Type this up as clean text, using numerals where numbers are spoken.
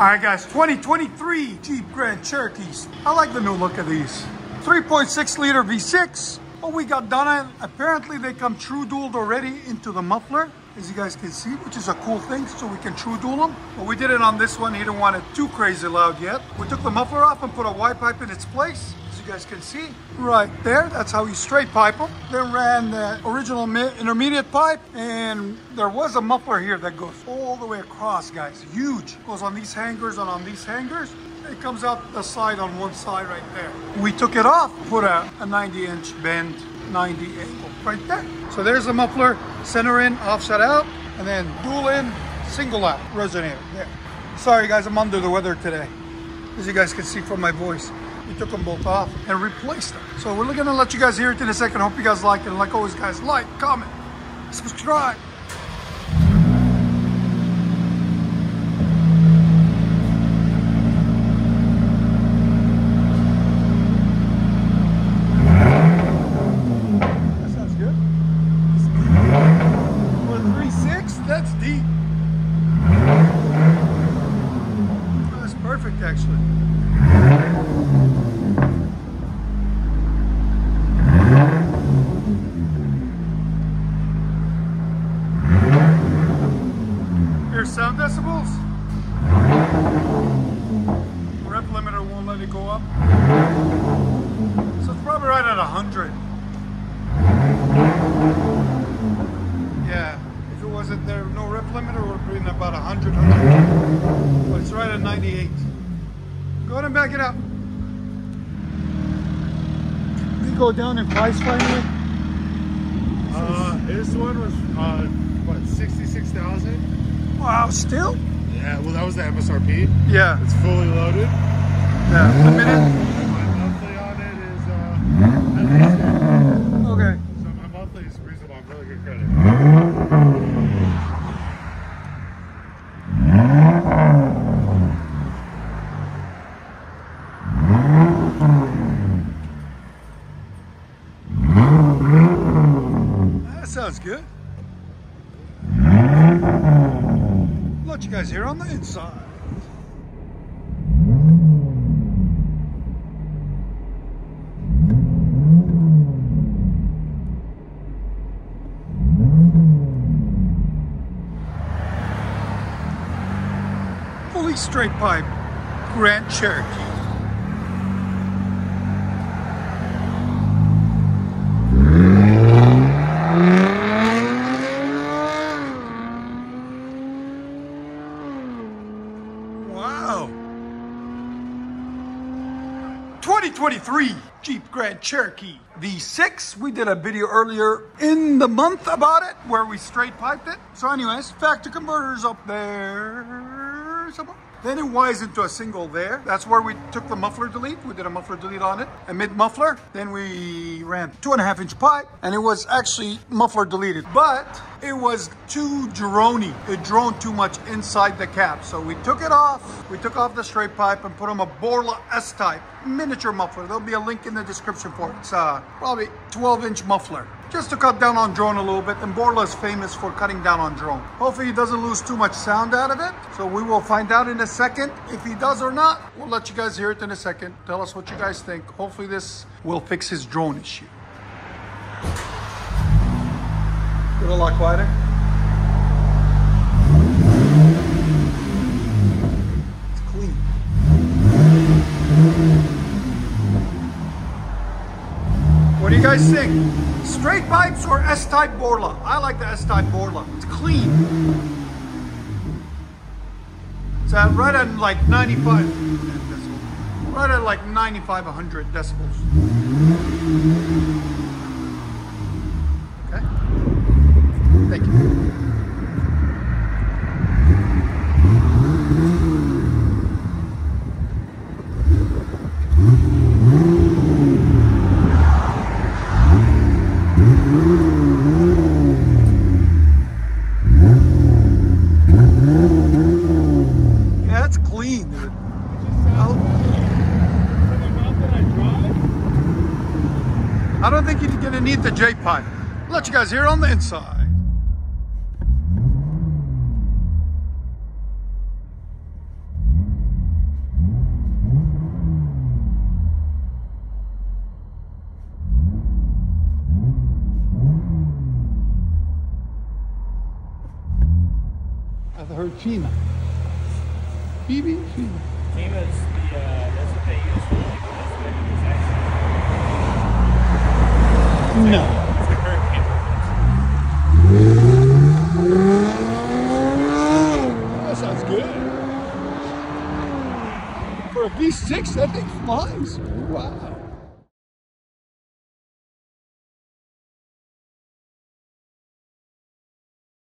Alright guys, 2023 Jeep Grand Cherokees. I like the new look of these. 3.6 liter V6. What we got done, apparently they come true dualed already into the muffler, as you guys can see, which is a cool thing, so we can true dual them. But we did it on this one, he didn't want it too crazy loud yet. We took the muffler off and put a Y pipe in its place, as you guys can see, right there. That's how you straight pipe them. Then ran the original intermediate pipe, and there was a muffler here that goes all the way across, guys. Huge. Goes on these hangers and on these hangers. It comes out the side on one side right there. We took it off, put a 90-inch bend, 90 angle right there. So there's the muffler, center in, offset out, and then dual in, single out, resonator there. Sorry guys, I'm under the weather today, as you guys can see from my voice. We took them both off and replaced them. So we're gonna let you guys hear it in a second. Hope you guys like it. And like always guys, like, comment, subscribe. That's deep. That's perfect, actually. Here's sound decibels. Rep limiter won't let it go up. So it's probably right at 100. Yeah. If it wasn't there, no rep limiter, would bring about 100, 100. But it's right at 98. Go ahead and back it up. Did it go down in price finally? This one was, what, 66,000? Wow, still? Yeah, well that was the MSRP. Yeah. It's fully loaded. Yeah, limited. My monthly on it is, at least. Okay. So my monthly is reasonable, I'm really good credit. That sounds good. Let you guys hear on the inside. Fully straight pipe Grand Cherokee. Wow. 2023 Jeep Grand Cherokee V6. We did a video earlier in the month about it where we straight piped it. So anyways, factor converters up there. Then it wires into a single there. That's where we took the muffler delete. We did a muffler delete on it, a mid muffler. Then we ran 2.5-inch pipe, and it was actually muffler deleted, but it was too droney. It droned too much inside the cap. So we took it off. We took off the straight pipe and put on a Borla S-type miniature muffler. There'll be a link in the description for it. It's probably 12-inch muffler, just to cut down on drone a little bit. And Borla is famous for cutting down on drone. Hopefully he doesn't lose too much sound out of it. So we will find out in a second if he does or not. We'll let you guys hear it in a second. Tell us what you guys think. Hopefully this will fix his drone issue. Get a lot quieter. It's clean. What do you guys think? Straight pipes or S-type Borla? I like the S-type Borla. It's clean. It's at right at like 95 decibels. Right at like 95, 100 decibels. Okay. Thank you. I don't think you're gonna need the J pipe. I'll let you guys hear on the inside. I've heard FEMA. FEMA? FEMA. FEMA's the, that's what they use for like this No. It's a hurricane. That sounds good. For a V6, that thing flies. Wow.